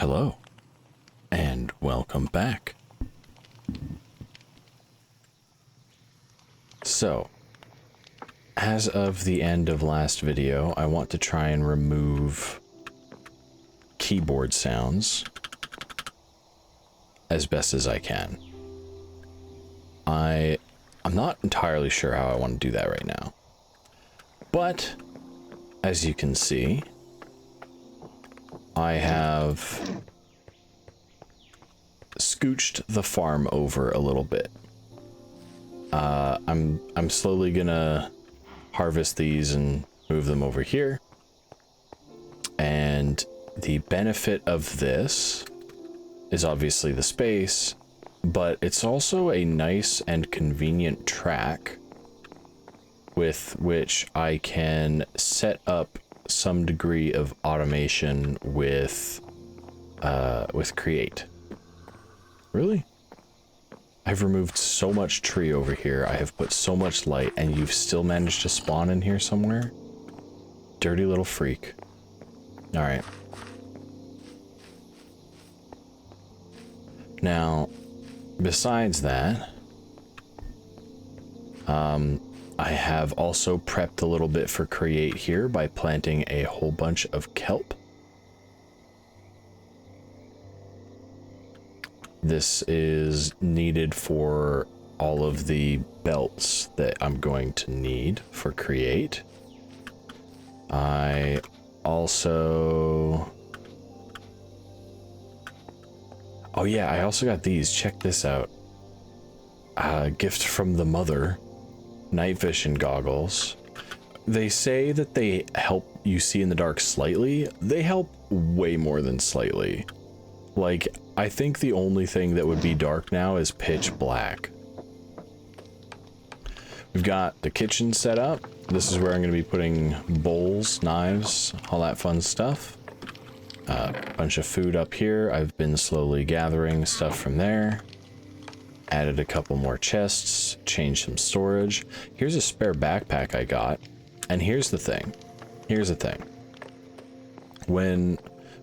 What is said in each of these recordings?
Hello, and welcome back. So, as of the end of last video, I want to try and remove keyboard sounds as best as I can. I'm not entirely sure how I want to do that right now. But, as you can see, I have scooched the farm over a little bit. I'm slowly gonna harvest these and move them over here. And the benefit of this is obviously the space, but it's also a nice and convenient track with which I can set up some degree of automation with Create. Really? I've removed so much tree over here. I have put so much light, and you've still managed to spawn in here somewhere? Dirty little freak. Alright. Now, besides that, I have also prepped a little bit for Create here by planting a whole bunch of kelp. This is needed for all of the belts that I'm going to need for Create. I also... Oh yeah, I also got these. Check this out. Gift from the mother. Night vision goggles. They say that they help you see in the dark slightly. They help way more than slightly. Like, I think the only thing that would be dark now is pitch black. We've got the kitchen set up. This is where I'm going to be putting bowls, knives, all that fun stuff. A bunch of food up here. I've been slowly gathering stuff from there. Added a couple more chests, changed some storage. Here's a spare backpack I got. And here's the thing. Here's the thing. When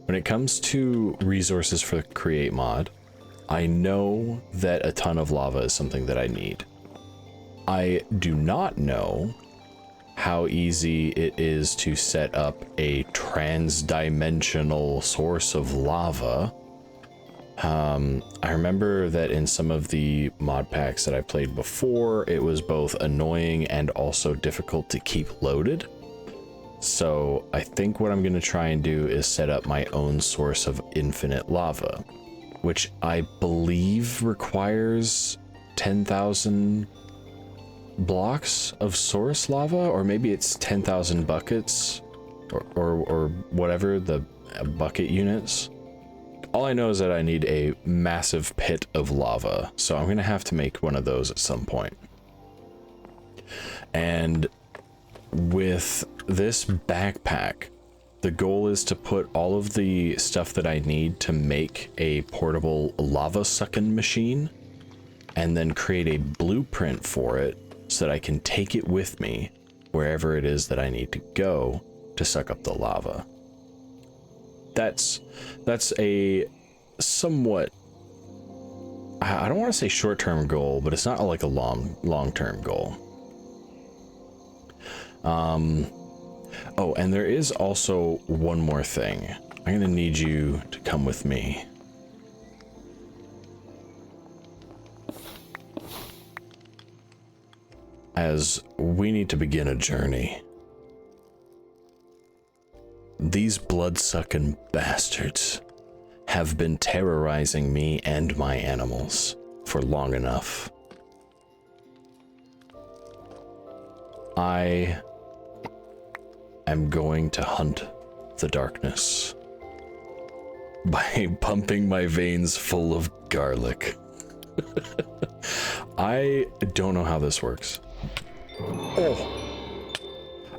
it comes to resources for the Create mod, I know that a ton of lava is something that I need. I do not know how easy it is to set up a trans-dimensional source of lava. I remember that in some of the mod packs that I played before, it was both annoying and also difficult to keep loaded. So I think what I'm going to try and do is set up my own source of infinite lava, which I believe requires 10,000 blocks of source lava, or maybe it's 10,000 buckets or whatever, the bucket units. All I know is that I need a massive pit of lava, so I'm going to have to make one of those at some point. And with this backpack, the goal is to put all of the stuff that I need to make a portable lava sucking machine, and then create a blueprint for it so that I can take it with me wherever it is that I need to go to suck up the lava. That's a somewhat, I don't want to say short-term goal, but it's not like a long-term goal. Oh, and there is also one more thing. I'm gonna need you to come with me. As we need to begin a journey. These blood-sucking bastards have been terrorizing me and my animals for long enough. I am going to hunt the darkness by pumping my veins full of garlic. I don't know how this works.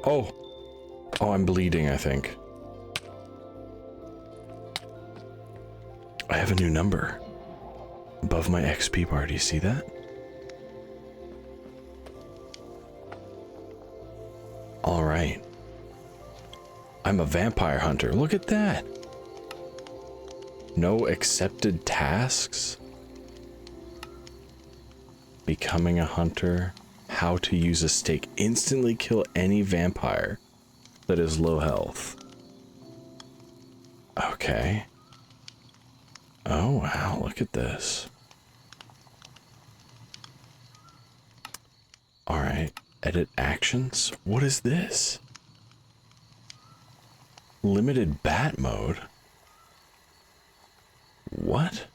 Oh, I'm bleeding, I think. I have a new number above my XP bar. Do you see that? All right. I'm a vampire hunter. Look at that. No accepted tasks? Becoming a hunter. How to use a stake. Instantly kill any vampire that is low health. Okay. Oh, wow, look at this. Alright, edit actions? What is this? Limited bat mode? What?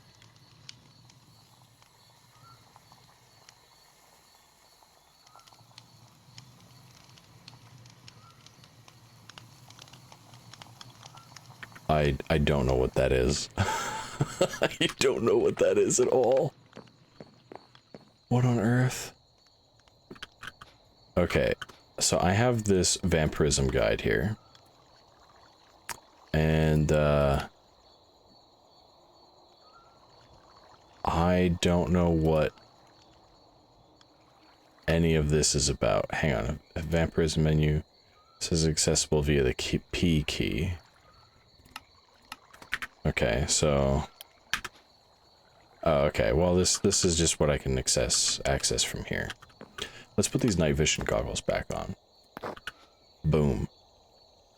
I don't know what that is. I don't know what that is at all. What on earth? Okay, so I have this vampirism guide here. And, I don't know what any of this is about. Hang on, a vampirism menu says accessible via the P key. Okay, so... Oh, okay, well this is just what I can access from here. Let's put these night vision goggles back on. Boom.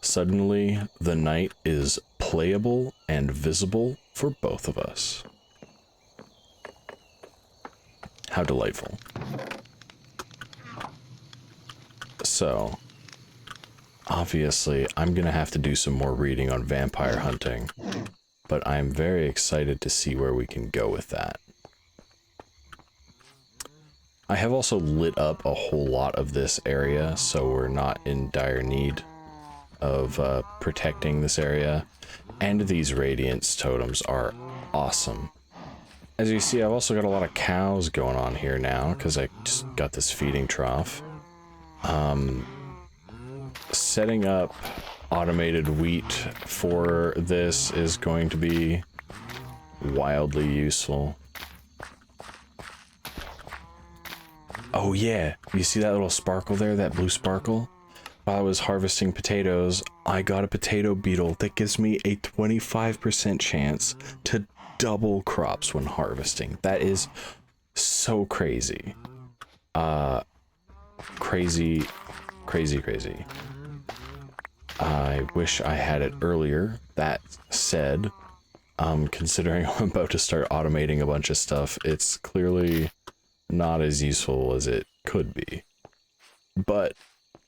Suddenly, the night is playable and visible for both of us. How delightful. So, obviously, I'm gonna have to do some more reading on vampire hunting, but I'm very excited to see where we can go with that. I have also lit up a whole lot of this area, so we're not in dire need of protecting this area. And these radiance totems are awesome. As you see, I've also got a lot of cows going on here now, because I just got this feeding trough. Setting up automated wheat for this is going to be wildly useful. Oh yeah, you see that little sparkle there, that blue sparkle? While I was harvesting potatoes, I got a potato beetle that gives me a 25% chance to double crops when harvesting. That is so crazy. Crazy. I wish I had it earlier. That said, considering I'm about to start automating a bunch of stuff, it's clearly not as useful as it could be. But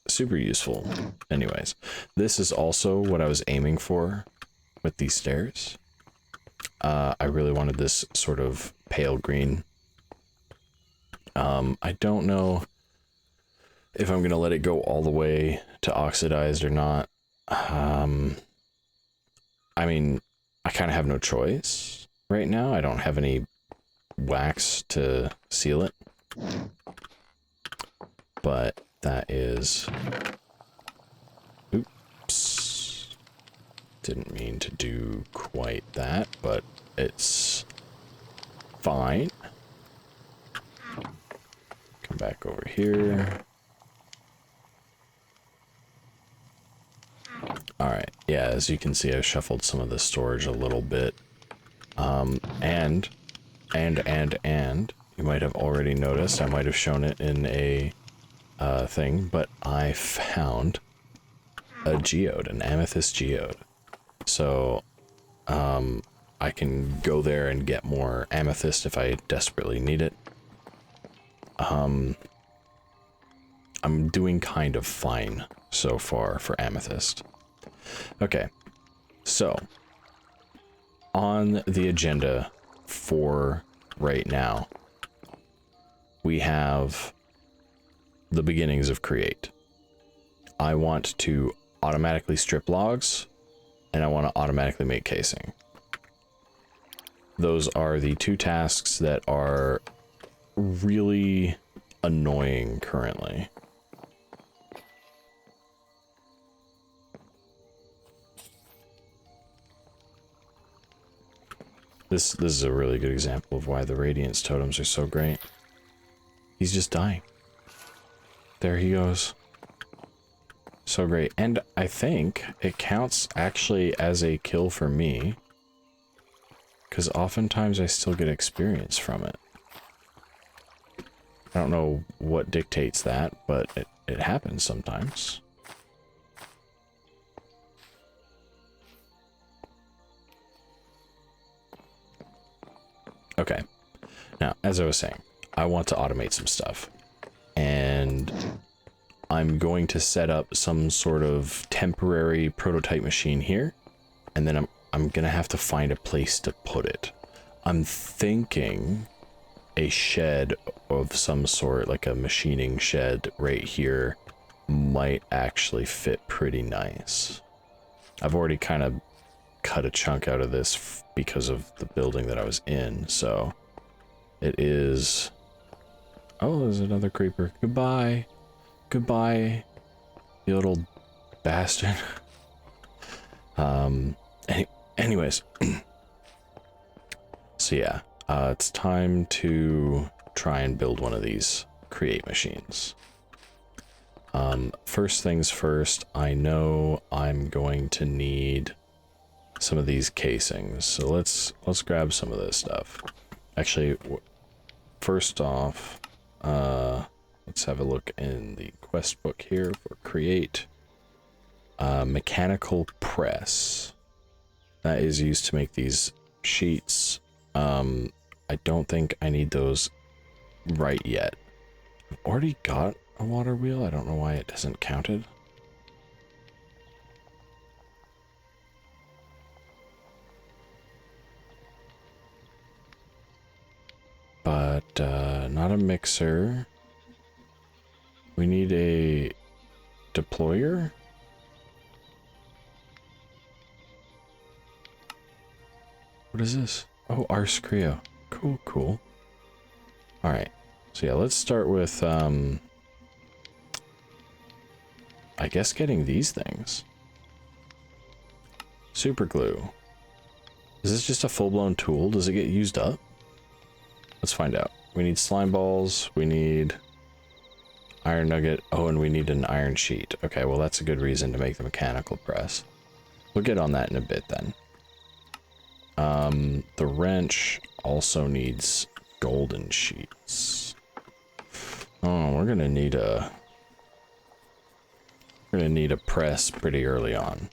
super useful. Anyways, this is also what I was aiming for with these stairs. I really wanted this sort of pale green. I don't know if I'm gonna let it go all the way to oxidized or not. I mean, I kind of have no choice right now. I don't have any wax to seal it. But that is... Oops. Didn't mean to do quite that, but it's fine. Come back over here. Alright, yeah, as you can see, I've shuffled some of the storage a little bit. And, you might have already noticed, I might have shown it in a thing, but I found a geode, an amethyst geode. So, I can go there and get more amethyst if I desperately need it. I'm doing kind of fine so far for amethyst. Okay, so on the agenda for right now, we have the beginnings of create. I want to automatically strip logs, and I want to automatically make casing. Those are the two tasks that are really annoying currently. This is a really good example of why the radiance totems are so great. He's just dying. There he goes. So great. And I think it counts actually as a kill for me. because oftentimes I still get experience from it. I don't know what dictates that, but it happens sometimes. Okay. Now, as I was saying, I want to automate some stuff. And I'm going to set up some sort of temporary prototype machine here. And then I'm going to have to find a place to put it. I'm thinking a shed of some sort, like a machining shed right here, might actually fit pretty nice. I've already kind of cut a chunk out of this because of the building that I was in, so it is... Oh, there's another creeper. Goodbye. Goodbye, you little bastard. Anyways. So yeah, it's time to try and build one of these create machines. First things first, I know I'm going to need some of these casings, so let's grab some of this stuff. Actually, first off, let's have a look in the quest book here for create mechanical press. That is used to make these sheets. I don't think I need those right yet. I've already got a water wheel. I don't know why it doesn't count it. But not a mixer. We need a deployer. What is this? Oh, Ars Creo. Cool, cool. Alright. So yeah, let's start with, I guess getting these things. Super glue. Is this just a full-blown tool? Does it get used up? Let's find out. We need slime balls. We need iron nugget. Oh, and we need an iron sheet. Okay, well, that's a good reason to make the mechanical press. We'll get on that in a bit then. The wrench also needs golden sheets. Oh, we're gonna need a press pretty early on.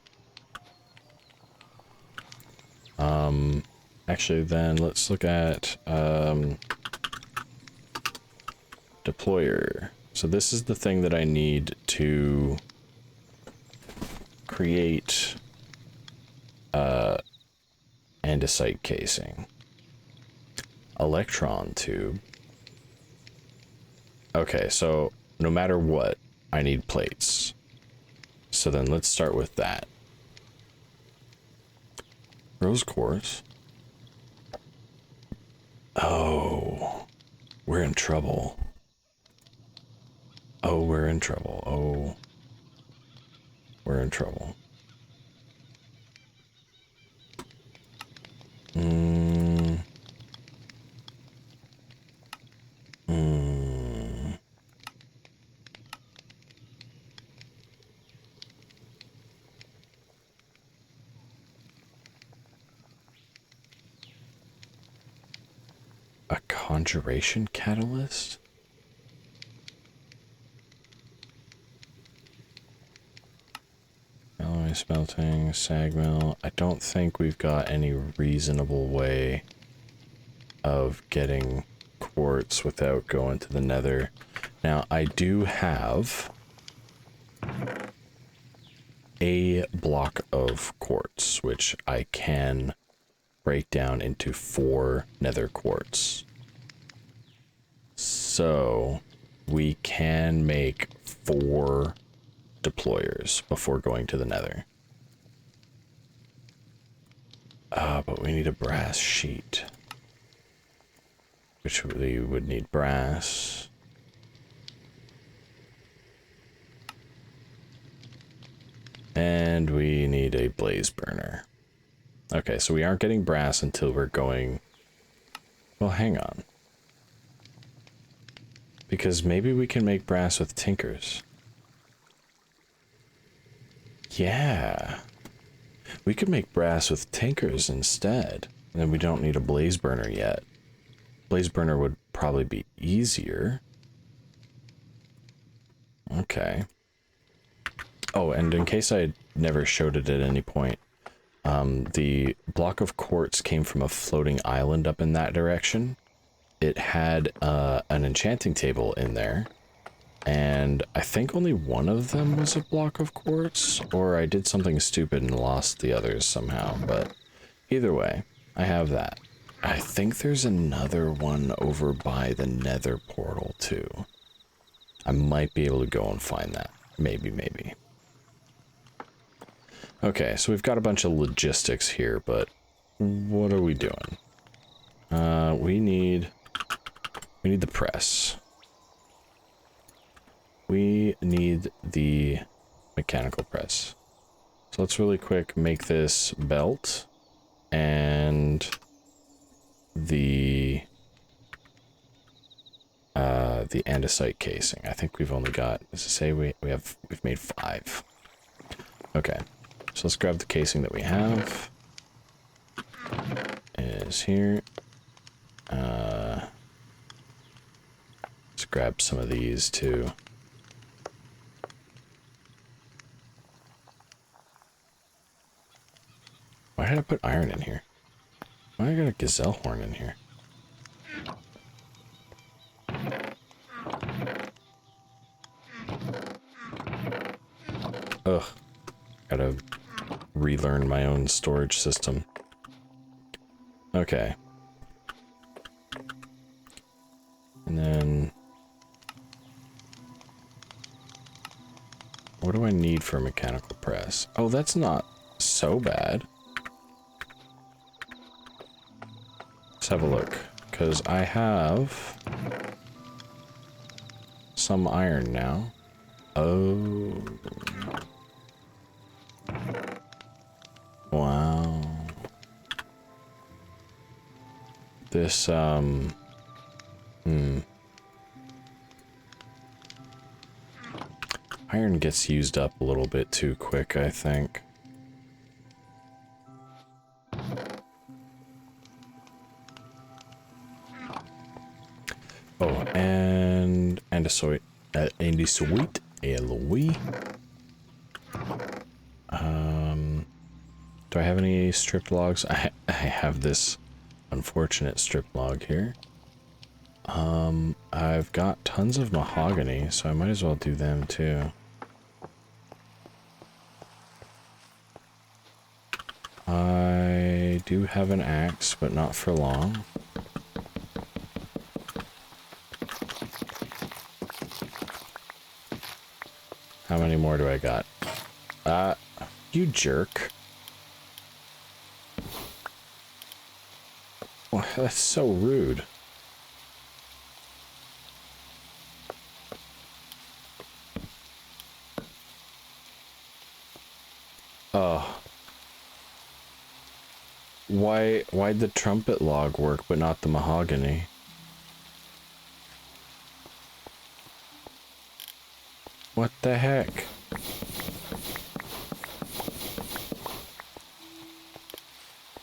Actually, then let's look at deployer. So this is the thing that I need to create andesite casing. Electron tube. Okay, so no matter what, I need plates. So then let's start with that. Rose quartz. Oh, we're in trouble. Oh, we're in trouble. Oh, we're in trouble. A conjuration catalyst? Alloy smelting, sag mill. I don't think we've got any reasonable way of getting quartz without going to the nether. Now, I do have a block of quartz, which I can break down into 4 nether quartz. So we can make 4 deployers before going to the nether. But we need a brass sheet, which we would need brass. And we need a blaze burner. Okay, so we aren't getting brass until we're going... Well, hang on. Because maybe we can make brass with tinkers. Yeah. We could make brass with tinkers instead. And then we don't need a blaze burner yet. Blaze burner would probably be easier. Okay. Oh, and in case I never showed it at any point, the block of quartz came from a floating island up in that direction. It had an enchanting table in there, and I think only one of them was a block of quartz, or I did something stupid and lost the others somehow, but either way, I have that. I think there's another one over by the nether portal too. I might be able to go and find that. Maybe. Okay, so we've got a bunch of logistics here, but what are we doing? We need the press. We need the mechanical press. So let's really quick make this belt and the andesite casing. I think we've only got, does it say we've made 5. Okay. So let's grab the casing that we have. It is here. Let's grab some of these too. Why did I put iron in here? Why I got a gazelle horn in here? Ugh. Gotta relearn my own storage system. Okay. And then... what do I need for a mechanical press? Oh, that's not so bad. Let's have a look. Because I have... some iron now. Oh... wow. This, iron gets used up a little bit too quick, I think. Oh, and a sweet alloy. Do I have any stripped logs? I have this unfortunate strip log here. I've got tons of mahogany, so I might as well do them too. I do have an axe, but not for long. How many more do I got? You jerk. Oh, that's so rude. Oh. Why'd the trumpet log work, but not the mahogany? What the heck?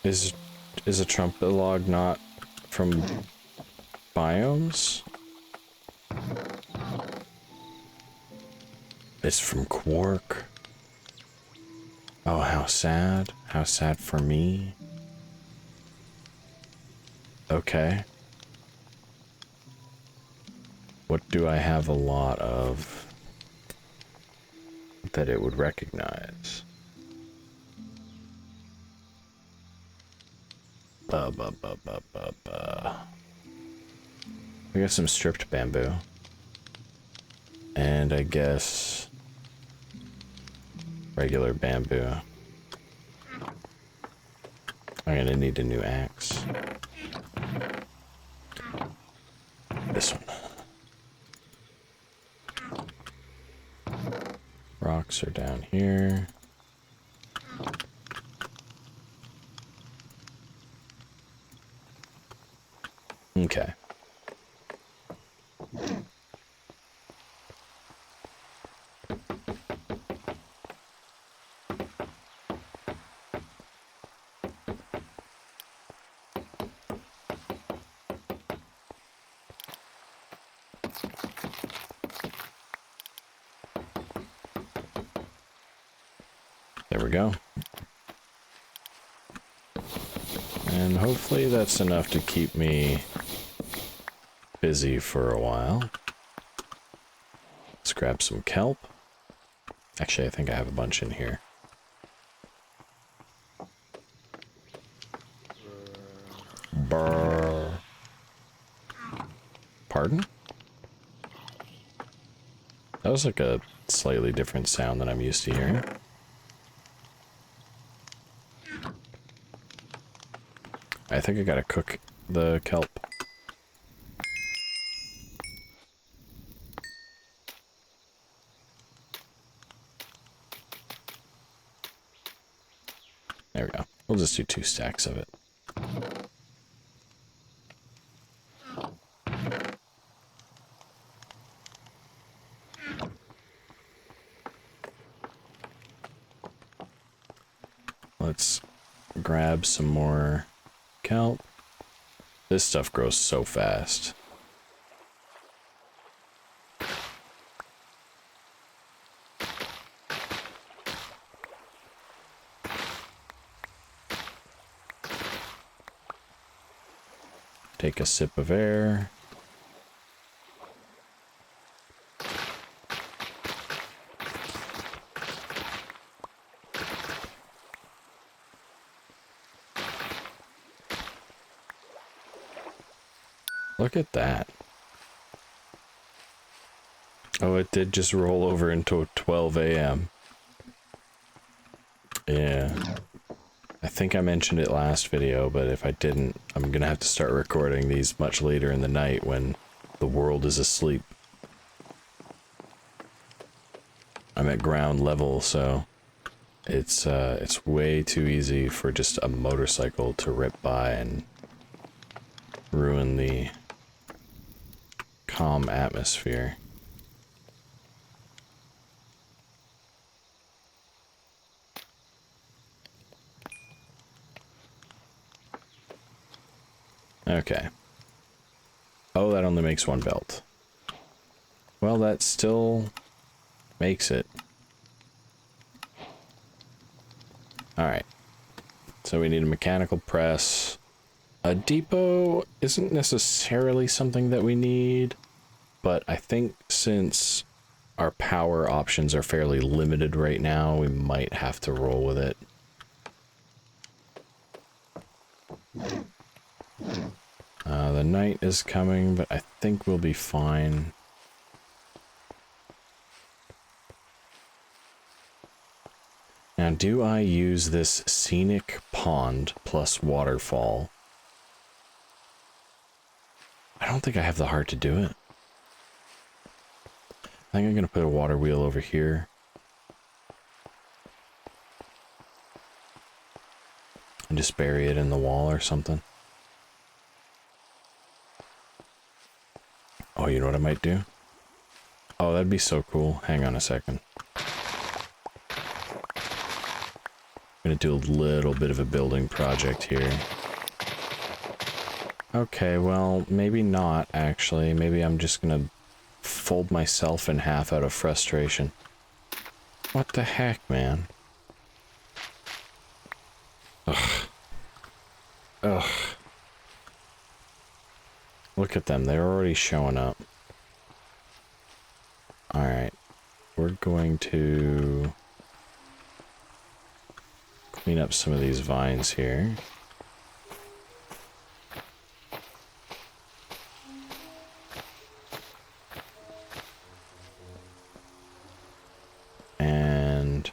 Is a trumpet log not from biomes? It's from quark. Oh, how sad. How sad for me. Okay. What do I have a lot of that it would recognize? We got some stripped bamboo. And I guess regular bamboo. I'm gonna need a new axe. This one. Rocks are down here. Okay. we go. And hopefully that's enough to keep me busy for a while. Let's grab some kelp. Actually, I think I have a bunch in here. Brr. Pardon? That was like a slightly different sound than I'm used to hearing. I think I gotta cook the kelp. There we go. We'll just do 2 stacks of it. Let's grab some more kelp. This stuff grows so fast. Take a sip of air. Look at that. Oh, it did just roll over into 12 a.m. Yeah. I think I mentioned it last video, but if I didn't, I'm gonna have to start recording these much later in the night when the world is asleep. I'm at ground level, so it's way too easy for just a motorcycle to rip by and ruin the calm atmosphere. Okay. Oh, that only makes 1 belt. Well, that still makes it. Alright. So we need a mechanical press. A depot isn't necessarily something that we need, but I think since our power options are fairly limited right now, we might have to roll with it. The night is coming, but I think we'll be fine. Now, do I use this scenic pond plus waterfall? I don't think I have the heart to do it. I think I'm going to put a water wheel over here. And just bury it in the wall or something. Oh, you know what I might do? Oh, that'd be so cool. Hang on a second. I'm gonna do a little bit of a building project here. Okay, well, maybe not, actually. Maybe I'm just gonna fold myself in half out of frustration. What the heck, man? Ugh. Ugh. Look at them, they're already showing up. Alright. We're going to clean up some of these vines here. And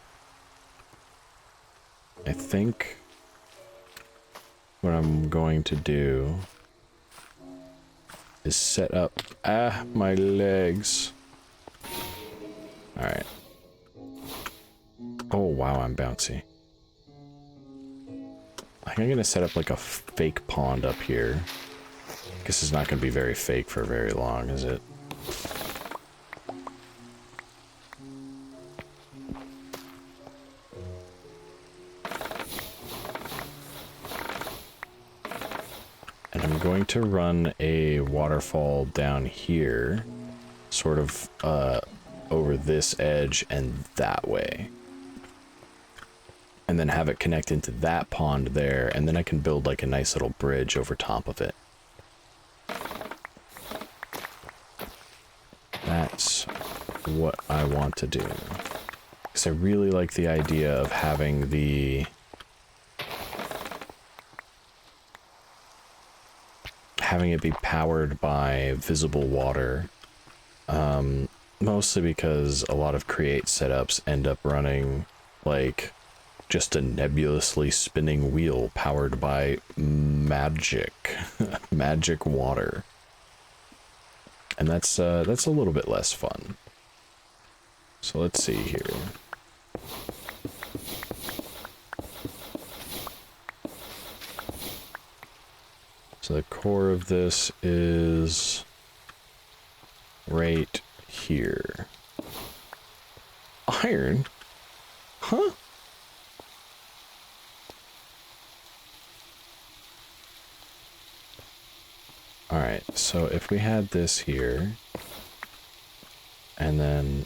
I think what I'm going to do is set up... Ah, my legs. Alright. Oh, wow, I'm bouncy. I think I'm gonna set up like a fake pond up here. Guess it's not gonna be very fake for very long, is it? And I'm going to run a waterfall down here, sort of over this edge and that way. and then have it connect into that pond there, and then I can build like a nice little bridge over top of it. That's what I want to do. Because I really like the idea of having the... having it be powered by visible water. Mostly because a lot of create setups end up running like just a nebulously spinning wheel powered by magic. Magic water. And that's a little bit less fun. So let's see here. So the core of this is right here. Iron? Huh? Alright, so if we had this here, and then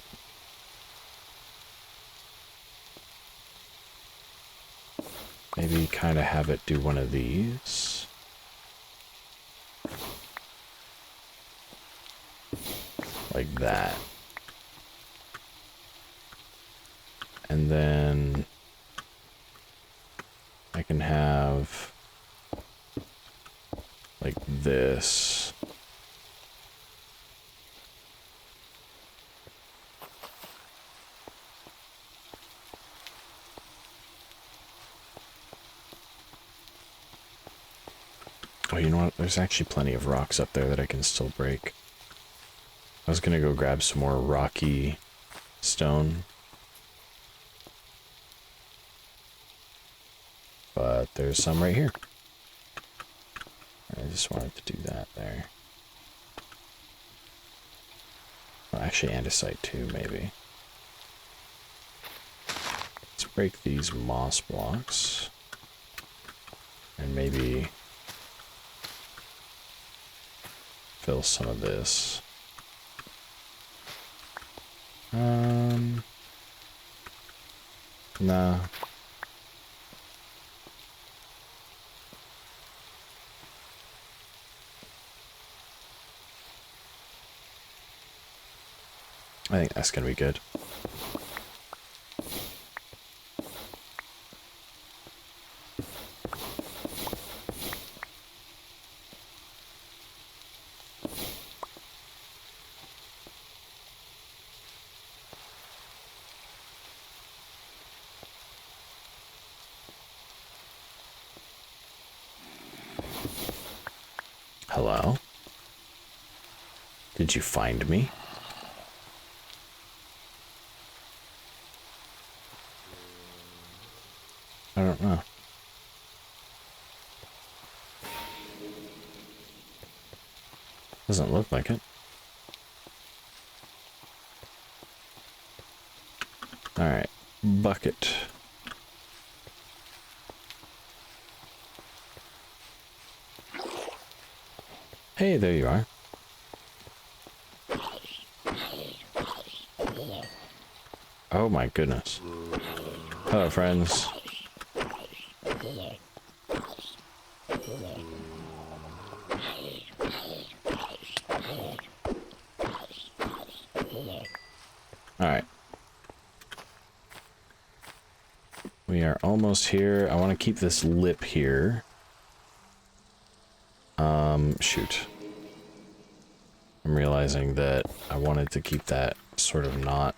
maybe kind of have it do one of these. Like that. And then I can have like this. Oh, you know what? There's actually plenty of rocks up there that I can still break. I was gonna go grab some more rocky stone. But there's some right here. I just wanted to do that there. Well, actually, andesite too, maybe. Let's break these moss blocks. And maybe fill some of this. Nah. I think that's gonna be good. Hello? Did you find me? I don't know. Doesn't look like it. Alright, bucket. Hey, there you are. Oh my goodness. Hello, friends. Alright. We are almost here. I want to keep this lip here. Shoot. I'm realizing that I wanted to keep that sort of not...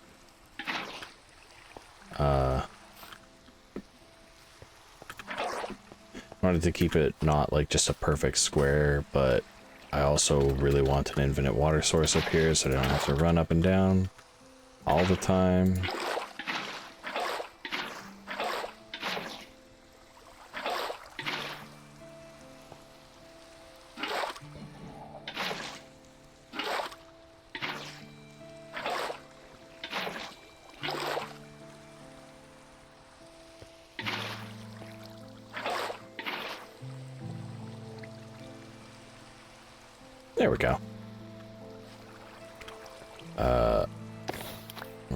wanted to keep it not like just a perfect square, but I also really want an infinite water source up here so I don't have to run up and down all the time. There we go. We're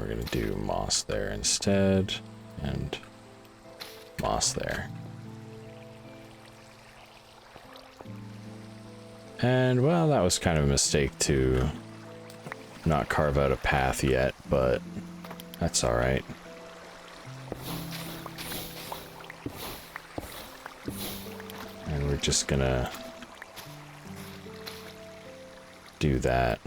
gonna do moss there instead, and moss there. And, well, that was kind of a mistake to not carve out a path yet, but that's alright. And we're just gonna do that.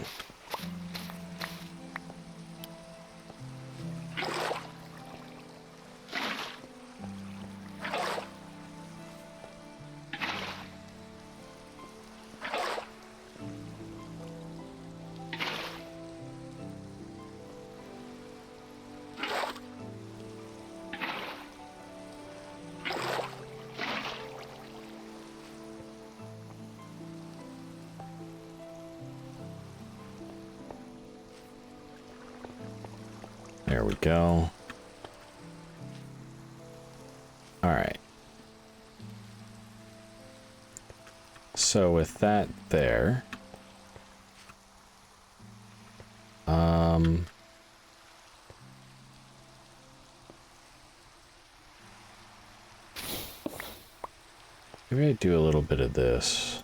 There we go. All right. So with that there, maybe I do a little bit of this.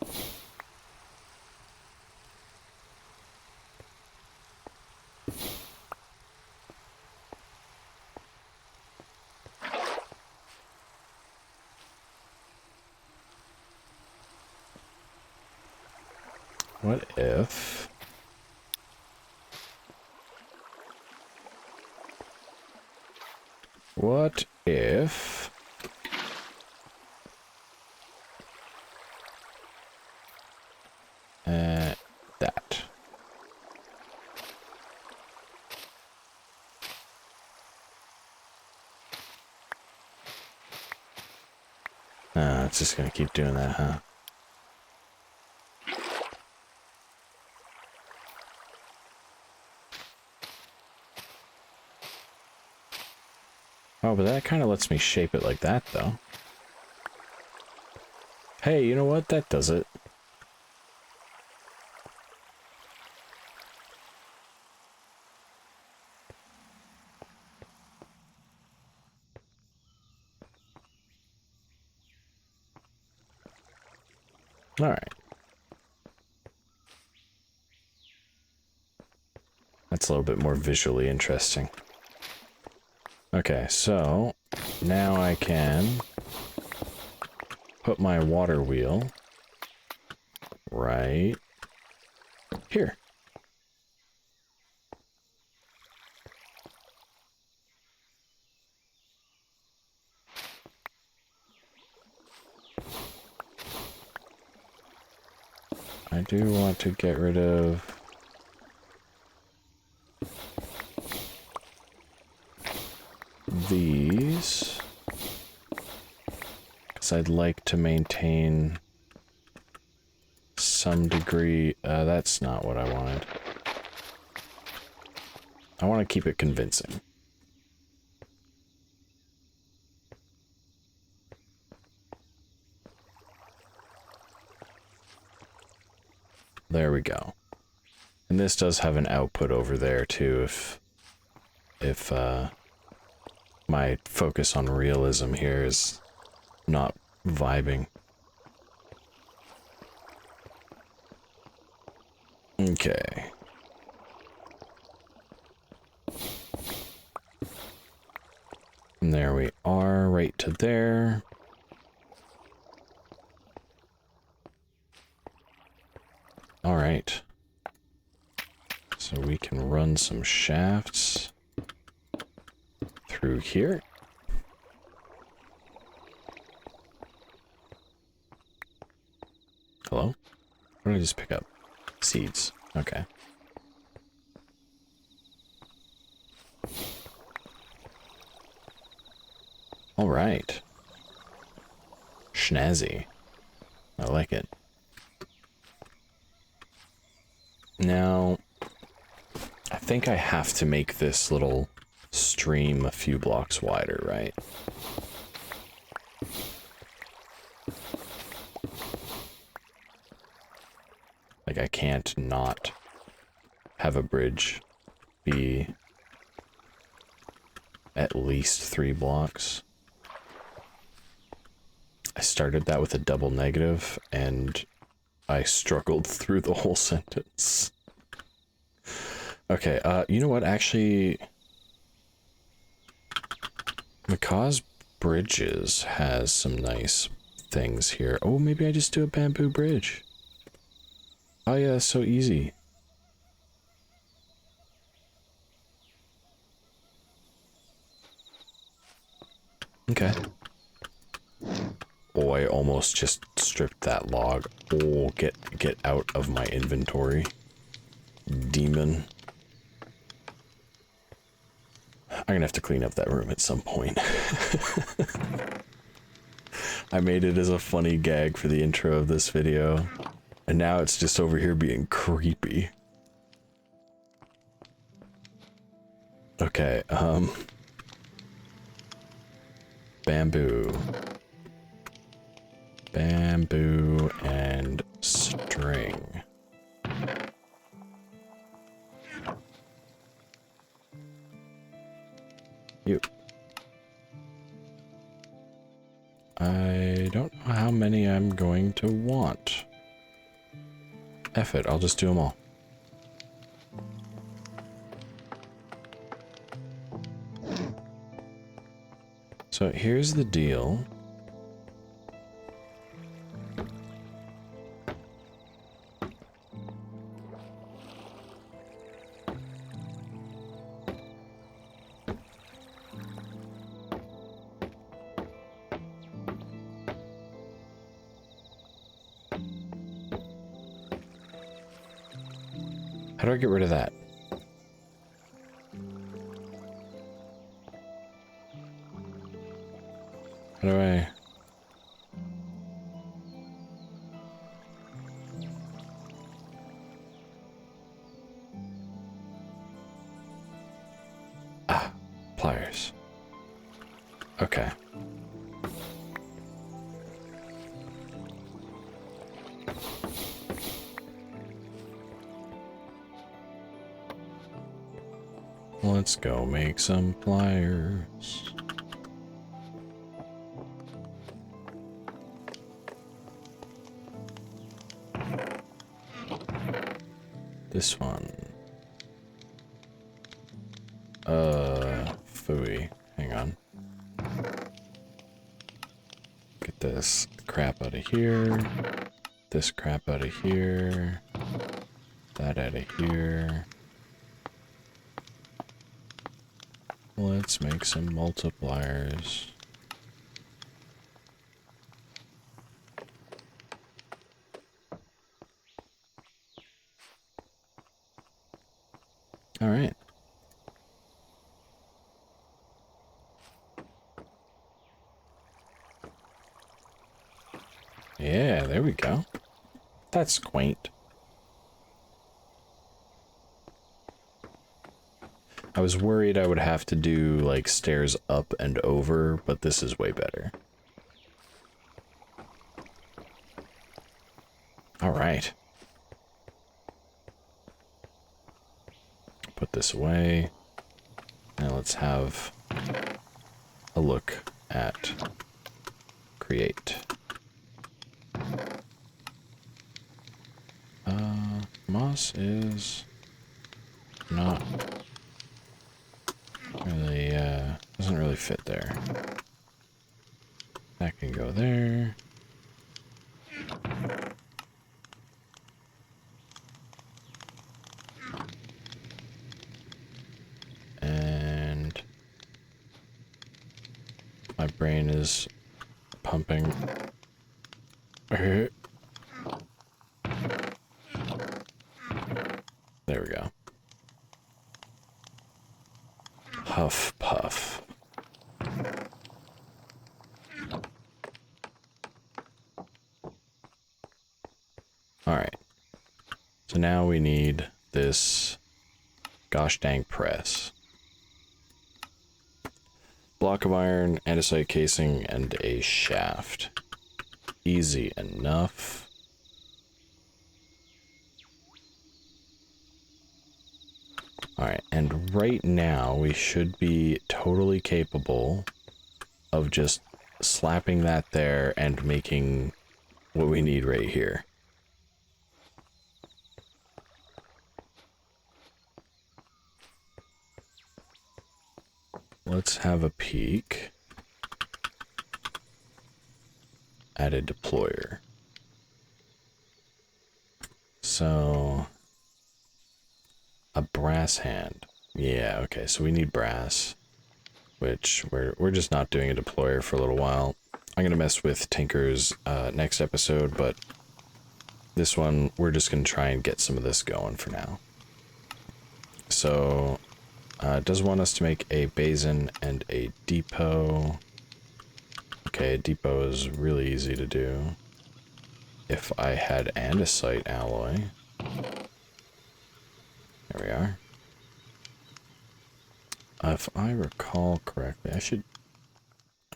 What if... What if... that. It's just gonna keep doing that, huh? Oh, but that kind of lets me shape it like that, though. Hey, you know what? That does it. All right. That's a little bit more visually interesting. Okay, so now I can put my water wheel right here. I do want to get rid of these, because I'd like to maintain some degree. That's not what I wanted. I want to keep it convincing. There we go. And this does have an output over there too, if my focus on realism here is not vibing. Okay. And there we are, right to there. All right. So we can run some shafts through here. Hello? What did I just pick up? Seeds. Okay. All right. Schnazzy. I like it. Now, I think I have to make this little stream a few blocks wider, right? Like, I can't not have a bridge be at least 3 blocks. started that with a double negative, and I struggled through the whole sentence. Okay, you know what, actually... Macaw's Bridges has some nice things here. Oh, maybe I just do a bamboo bridge. Oh yeah, so easy. Okay. Oh, I almost just stripped that log. Oh, get out of my inventory. Demon. I'm gonna have to clean up that room at some point. I made it as a funny gag for the intro of this video, and now it's just over here being creepy. Okay, bamboo. Bamboo and string. You. I don't know how many I'm going to want. F it, I'll just do them all. So here's the deal. How do I get rid of that? How do I... Ah, pliers. Okay. Let's go make some pliers. This one. Phooey. Hang on. Get this crap out of here. This crap out of here. That out of here. Let's make some multipliers. All right. Yeah, there we go. That's quaint. I was worried I would have to do, like, stairs up and over, but this is way better. Alright. Put this away. Now let's have a look at create. Moss is not really, doesn't really fit there. That can go there. And my brain is pumping. There we go. Huff puff. Alright. So now we need this gosh dang press. Block of iron, andesite casing, and a shaft. Easy enough. Alright, and right now we should be totally capable of just slapping that there and making what we need right here. Let's have a peek at a deployer. So, a brass hand. Yeah, okay, so we need brass, which we're just not doing a deployer for a little while. I'm gonna mess with Tinker's next episode, but this one, we're just gonna try and get some of this going for now. So, it does want us to make a basin and a depot. Okay, a depot is really easy to do. If I had andesite alloy. There we are. If I recall correctly, I should...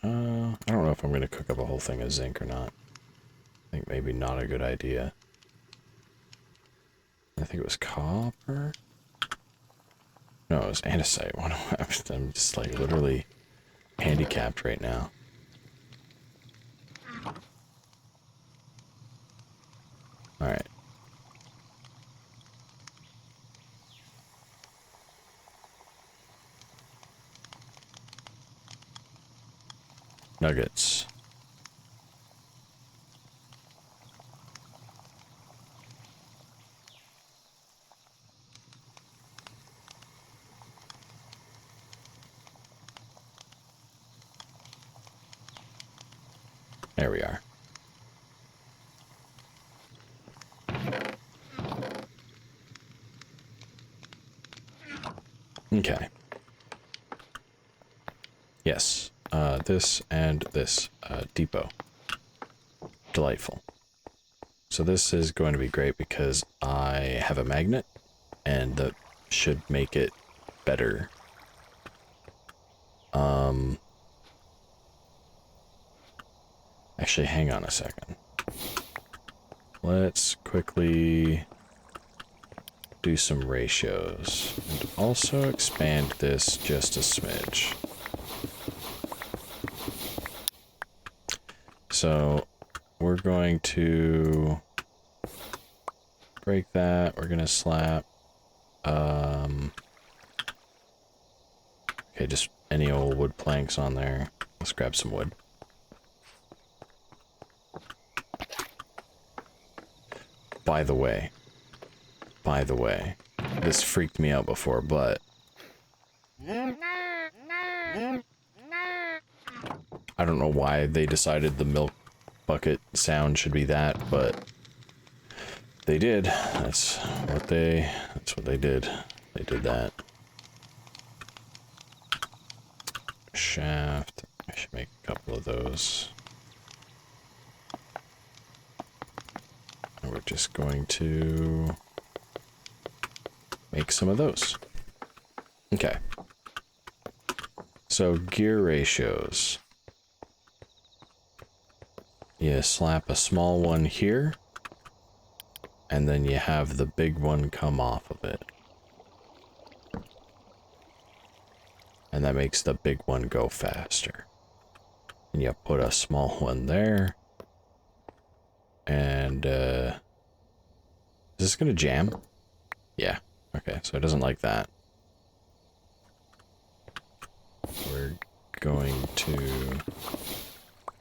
I don't know if I'm going to cook up a whole thing of zinc or not. I think maybe not a good idea. I think it was copper? No, it was andesite. What am I? I'm just like literally handicapped right now. Alright. Nuggets. There we are. Okay. Yes. This and this depot. Delightful. So this is going to be great because I have a magnet and that should make it better. Actually, hang on a second. Let's quickly do some ratios and also expand this just a smidge. So we're going to break that. We're going to slap okay, just any old wood planks on there. Let's grab some wood. By the way, this freaked me out before, but I don't know why they decided the milk bucket sound should be that, but they did. That's what they did. They did that. Shaft. I should make a couple of those. And we're just going to make some of those. Okay. So gear ratios. You slap a small one here, and then you have the big one come off of it. And that makes the big one go faster. And you put a small one there. And, is this gonna jam? Yeah. Okay, so it doesn't like that. We're going to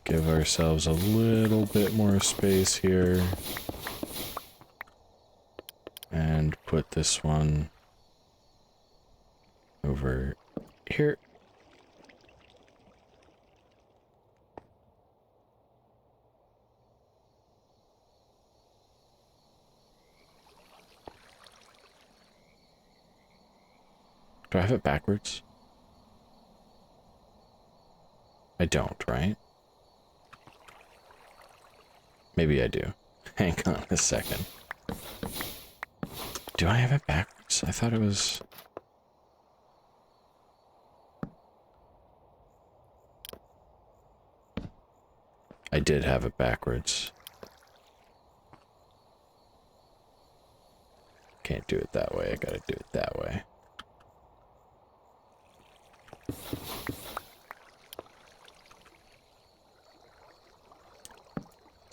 give ourselves a little bit more space here. And put this one over here. Do I have it backwards? I don't, right? Maybe I do. Hang on a second. Do I have it backwards? I thought it was... I did have it backwards. Can't do it that way. I gotta do it that way.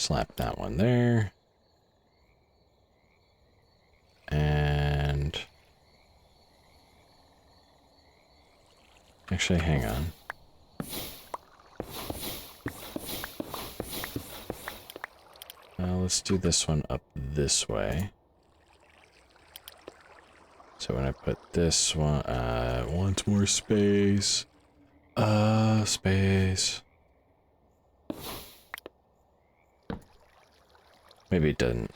Slap that one there. And actually, hang on. Let's do this one up this way. So when I put this one, wants more space. Space. Maybe it doesn't.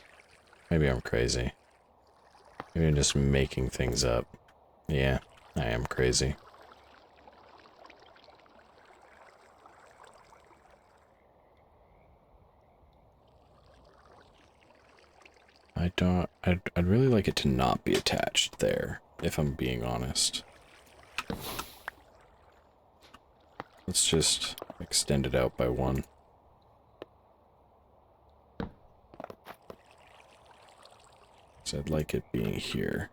Maybe I'm crazy. Maybe I'm just making things up. Yeah, I am crazy. I'd really like it to not be attached there, if I'm being honest. Let's just extend it out by one. So I'd like it being here.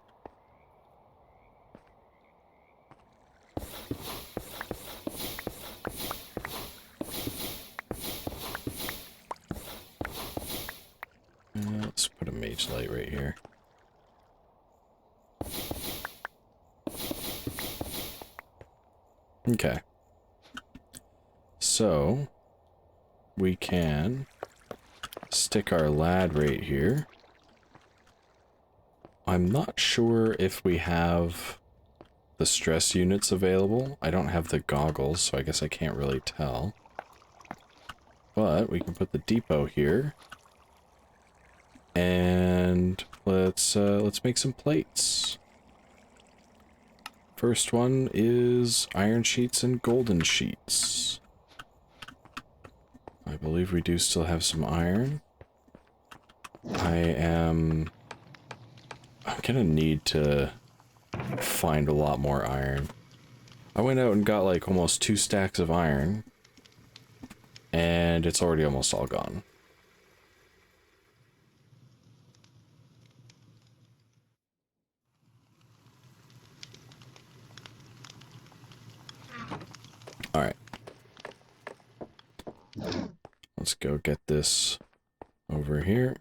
Let's put a mage light right here. Okay. So, we can stick our lad right here. I'm not sure if we have the stress units available. I don't have the goggles, so I guess I can't really tell. But we can put the depot here. And let's make some plates. First one is iron sheets and golden sheets. I believe we do still have some iron. I'm gonna need to find a lot more iron. I went out and got like almost 2 stacks of iron, and it's already almost all gone. Alright. Let's go get this over here.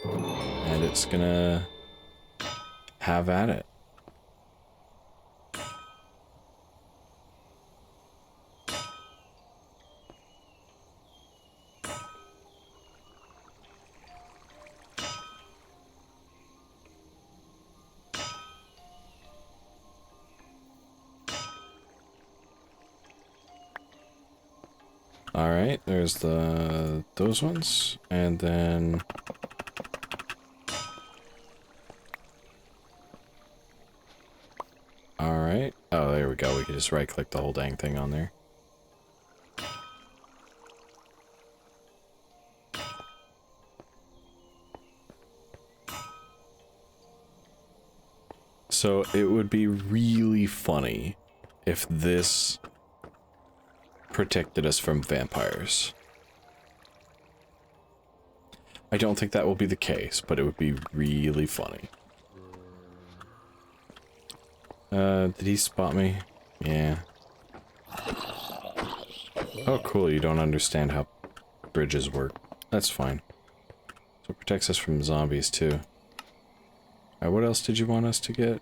And it's gonna have at it. Alright, there's those ones, and then alright. Oh, there we go. We can just right click the whole dang thing on there. So it would be really funny if this protected us from vampires. I don't think that will be the case, but it would be really funny. Did he spot me? Yeah. Oh, cool, you don't understand how bridges work. That's fine. So it protects us from zombies, too. Alright, what else did you want us to get?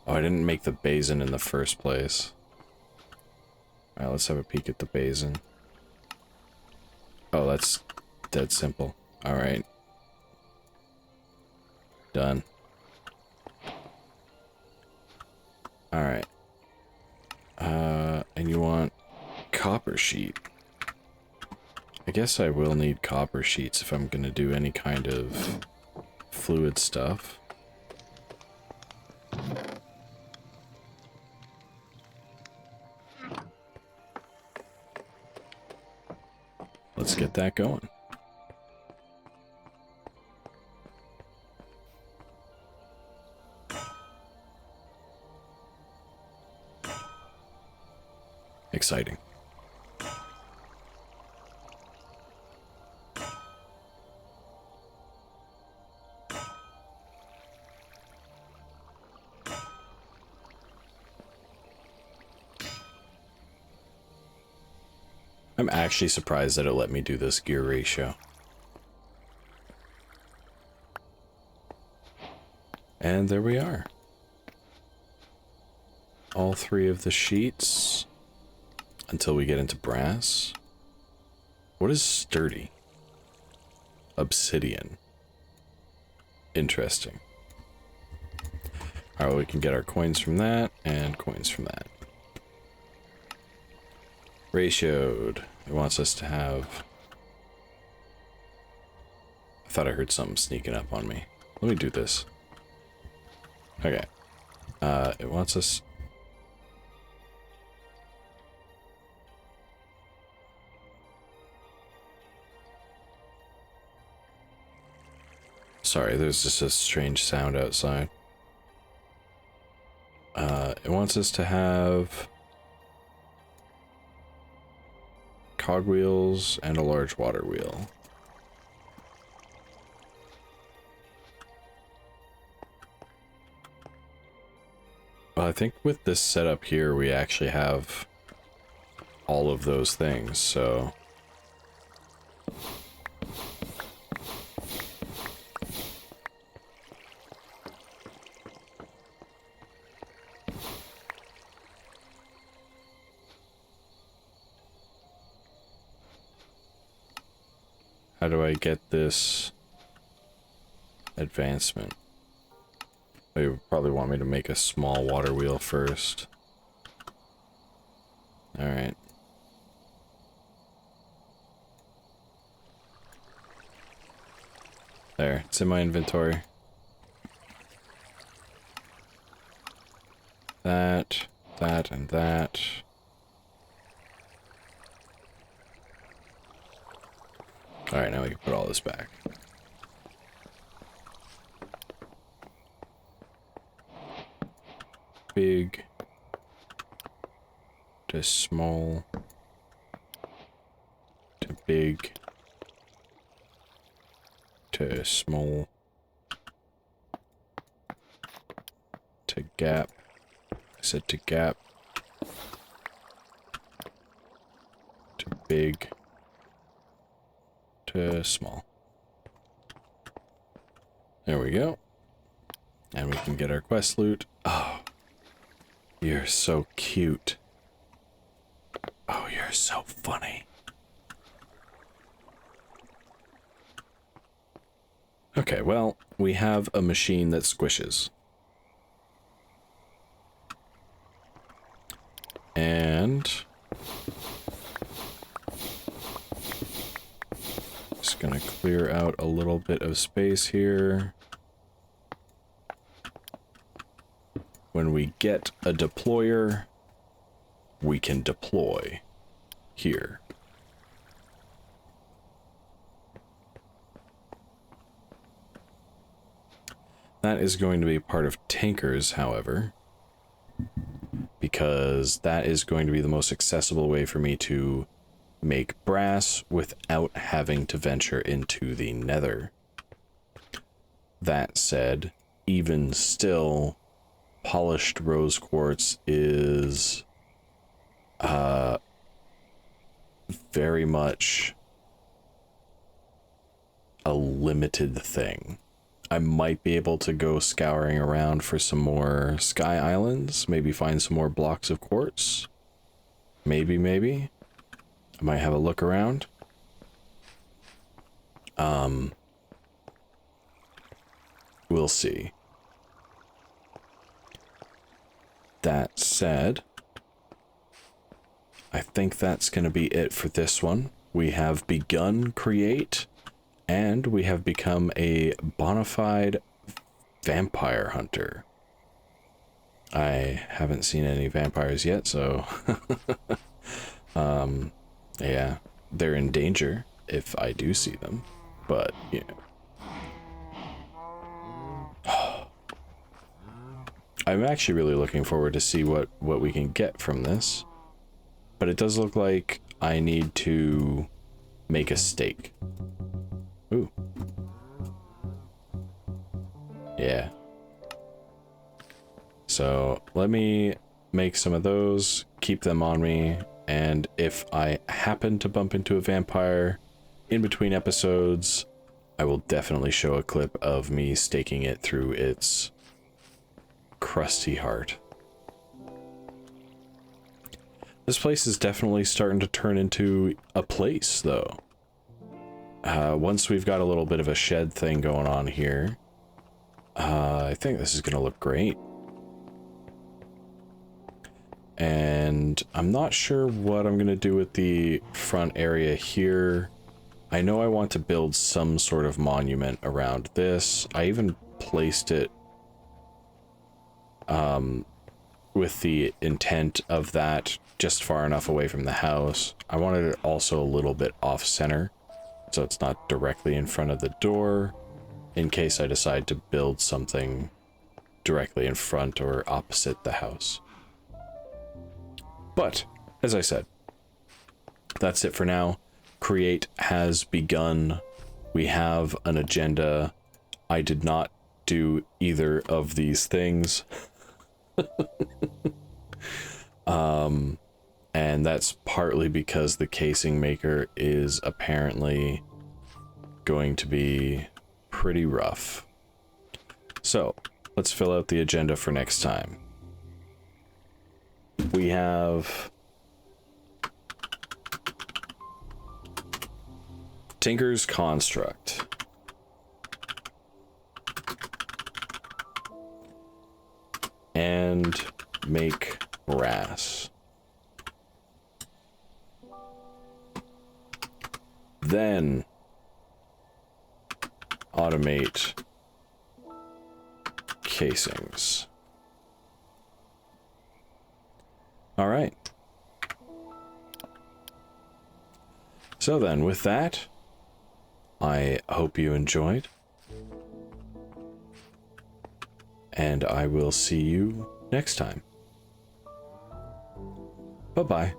Oh, I didn't make the basin in the first place. Alright, let's have a peek at the basin. Oh, that's dead simple. Alright. Done. Alright. And you want copper sheet. I guess I will need copper sheets if I'm gonna do any kind of fluid stuff. Let's get that going. Exciting. I'm actually surprised that it let me do this gear ratio. And there we are. All 3 of the sheets until we get into brass. What is sturdy? Obsidian. Interesting. Alright, well, we can get our coins from that and coins from that. Ratioed. It wants us to have... I thought I heard something sneaking up on me. Let me do this. Okay. It wants us... Sorry, there's just a strange sound outside. It wants us to have cogwheels and a large water wheel. Well, I think with this setup here, we actually have all of those things, so... How do I get this advancement? They would probably want me to make a small water wheel first. Alright. There, it's in my inventory. That, and that. Alright, now we can put all this back. Big to small to big to small to gap. I said to gap to big to small. There we go. And we can get our quest loot. Oh, you're so cute. Oh, you're so funny. Okay, well, we have a machine that squishes. And... just gonna clear out a little bit of space here. When we get a deployer, we can deploy here. That is going to be part of tankers, however, because that is going to be the most accessible way for me to make brass without having to venture into the nether. That said, even still, polished rose quartz is very much a limited thing. I might be able to go scouring around for some more sky islands, maybe find some more blocks of quartz. Maybe. I might have a look around. We'll see. That said, I think that's going to be it for this one. We have begun create, and we have become a bona fide vampire hunter. I haven't seen any vampires yet, so yeah, they're in danger if I do see them, but you know. I'm actually really looking forward to see what we can get from this. But it does look like I need to make a stake. Ooh. Yeah. So let me make some of those, keep them on me, And if I happen to bump into a vampire in between episodes, I will definitely show a clip of me staking it through its crusty heart. This place is definitely starting to turn into a place, though. Once we've got a little bit of a shed thing going on here, I think this is going to look great. And I'm not sure what I'm going to do with the front area here. I know I want to build some sort of monument around this. I even placed it with the intent of that just far enough away from the house. I wanted it also a little bit off center, so it's not directly in front of the door, in case I decide to build something directly in front or opposite the house. But, as I said, that's it for now. Create has begun. We have an agenda. I did not do either of these things. And that's partly because the casing maker is apparently going to be pretty rough. So, let's fill out the agenda for next time. We have Tinker's Construct. And make brass. Then automate casings. All right. So then, with that, I hope you enjoyed. And I will see you next time. Bye-bye.